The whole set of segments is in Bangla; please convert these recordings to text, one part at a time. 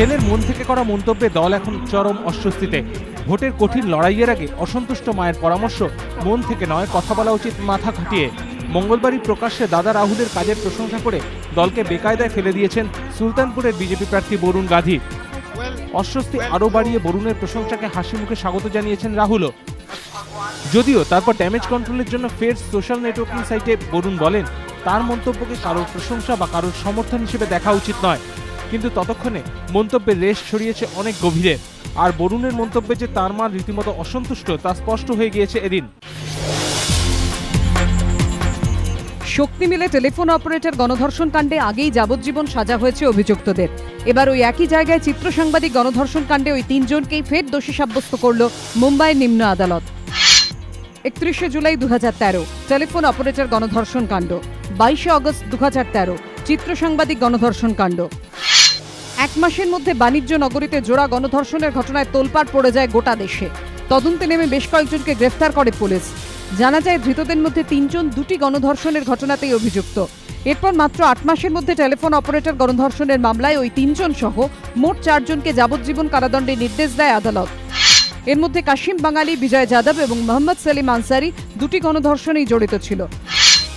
ছেলের মন থেকে করা মন্তব্যে দল এখন চরম অস্বস্তিতে। ভোটের কঠিন লড়াইয়ের আগে অসন্তুষ্ট মায়ের পরামর্শ, মন থেকে নয়, কথা বলা উচিত মাথা খাটিয়ে। মঙ্গলবারই প্রকাশ্যে দাদা রাহুলের কাজের প্রশংসা করে দলকে বেকায়দায় ফেলে দিয়েছেন সুলতানপুরের বিজেপি প্রার্থী বরুণ গাধী। অস্বস্তি আরও বাড়িয়ে বরুণের প্রশংসাকে হাসি মুখে স্বাগত জানিয়েছেন রাহুলও। যদিও তারপর ড্যামেজ কন্ট্রোলের জন্য ফের সোশ্যাল নেটওয়ার্কিং সাইটে বরুণ বলেন তার মন্তব্যকে কারোর প্রশংসা বা কারোর সমর্থন হিসেবে দেখা উচিত নয়। কিন্তু ততক্ষণে মন্তব্যের রেশ ছড়িয়েছে অনেক গভীরে। আর বরুণের মন্তব্যে যে তার মা রীতিমতো অসন্তুষ্ট তা স্পষ্ট হয়ে গিয়েছে এদিন। শক্তি মিলে টেলিফোন অপারেটর গণধর্ষণ কাণ্ডে আগেই যাবজ্জীবন সাজা হয়েছে অভিযুক্তদের। এবার ওই একই জায়গায় চিত্র সাংবাদিক গণধর্ষণ কাণ্ডে ওই ৩ জনকেই ফের দোষী সাব্যস্ত করল মুম্বাইয়ের নিম্ন আদালত। ৩১ জুলাই ২০১৩ টেলিফোন অপারেটর গণধর্ষণ কাণ্ড, ২২ আগস্ট ২০১৩ চিত্র সাংবাদিক গণধর্ষণ কাণ্ড। ১ মাসের মধ্যে বাণিজ্য নগরীতে জোড়া গণধর্ষণের ঘটনায় তোলপাড় পড়ে যায় গোটা দেশে। তদন্তে নেমে বেশ কয়েকজনকে গ্রেফতার করে পুলিশ। জানা যায় ধৃতদের মধ্যে ৩ জন দুটি গণধর্ষণের ঘটনাতেই অভিযুক্ত। এরপর মাত্র ৮ মাসের মধ্যে টেলিফোন অপারেটর গণধর্ষণের মামলায় ওই ৩ জন সহ মোট ৪ জনকে যাবজ্জীবন কারাদণ্ডের নির্দেশ দেয় আদালত। এর মধ্যে কাশিম বাঙালি, বিজয় যাদব এবং মোহাম্মদ সেলিম আনসারি দুটি গণধর্ষণেই জড়িত ছিল।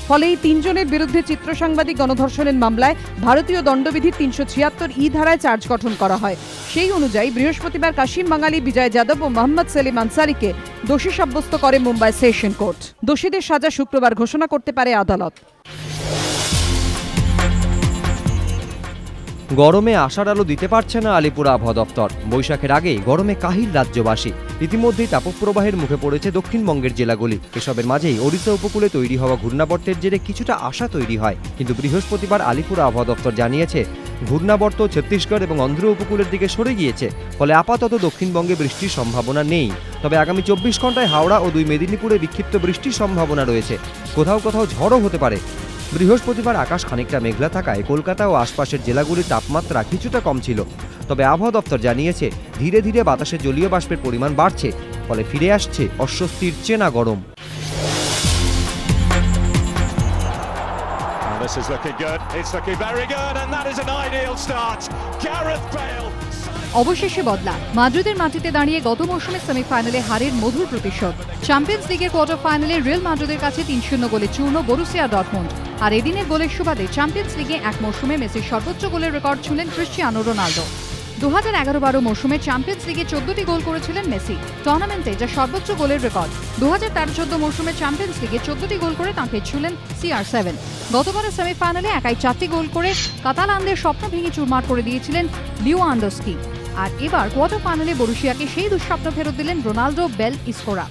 ফলে এই ৩ জনের বিরুদ্ধে চিত্র সাংবাদিক গণধর্ষণের মামলায় ভারতীয় দণ্ডবিধির ৩৭৬ ধারায় চার্জ গঠন করা হয়। সেই অনুযায়ী বৃহস্পতিবার কাশিম বাঙালি, বিজয় যাদব ও মোহাম্মদ সেলিম আনসারিকে দোষী সাব্যস্ত করে মুম্বাই সেশন কোর্ট। দোষীদের সাজা শুক্রবার ঘোষণা করতে পারে আদালত। গরমে আশার আলো দিতে পারছে না আলিপুর আবহাওয়া দপ্তর। বৈশাখের আগেই গরমে কাহিল রাজ্যবাসী। ইতিমধ্যেই তাপপ্রবাহের মুখে পড়েছে দক্ষিণবঙ্গের জেলাগুলি। এসবের মাঝেই ওড়িশা উপকূলে তৈরি হওয়া ঘূর্ণাবর্তের জেরে কিছুটা আশা তৈরি হয়। কিন্তু বৃহস্পতিবার আলিপুর আবহাওয়া দপ্তর জানিয়েছে ঘূর্ণাবর্ত ছত্তিশগড় এবং অন্ধ্র উপকূলের দিকে সরে গিয়েছে। ফলে আপাতত দক্ষিণবঙ্গে বৃষ্টির সম্ভাবনা নেই। তবে আগামী ২৪ ঘন্টায় হাওড়া ও ২ মেদিনীপুরে বিক্ষিপ্ত বৃষ্টির সম্ভাবনা রয়েছে। কোথাও কোথাও ঝড়ও হতে পারে। বৃহস্পতিবার আকাশ খানিকটা মেঘলা থাকায় কলকাতা ও আশপাশের জেলাগুলির তাপমাত্রা কিছুটা কম ছিল। তবে আবহাওয়া দপ্তর জানিয়েছে ধীরে ধীরে বাতাসে জলীয় বাষ্পের পরিমাণ বাড়ছে। ফলে ফিরে আসছে অস্বস্তির চেনা গরম। অবশেষে বদলা মাদ্রিদের মাটিতে দাঁড়িয়ে গত মৌসুমে সেমিফাইনালে হারের মধুর প্রতিশোধ। চ্যাম্পিয়ন্স লিগের কোয়ার্টার ফাইনালে রিয়াল মাদ্রিদের কাছে ৩-০ গোলে চূর্ণ বরুসিয়া ডর্টমুন্ড। আর এদিনের গোলের সুবাদে চ্যাম্পিয়ন্স লিগে এক মৌসুমে মেসির সর্বোচ্চ গোলের রেকর্ড ছুঁলেন ক্রিশ্চিয়ানো রোনাল্ডো। ২০১১-১২ মৌসুমে চ্যাম্পিয়ন্স লিগে ১৪টি গোল করেছিলেন মেসি, টুর্নামেন্টে যা সর্বোচ্চ গোলের রেকর্ড। ২০১৩-১৪ মৌসুমে চ্যাম্পিয়ন্স লিগে ১৪টি গোল করে তাঁকে ছুঁলেন CR7। গতবারের সেমিফাইনালে একাই ৪টি গোল করে কাতালানদের স্বপ্ন ভেঙে চুরমার করে দিয়েছিলেন লিওয়ান্ডস্কি। আর এবার কোয়ার্টার ফাইনালে বরুসিয়াকে সেই দুঃস্বপ্ন ফেরত দিলেন রোনাল্ডো, বেল, ইসকোরা।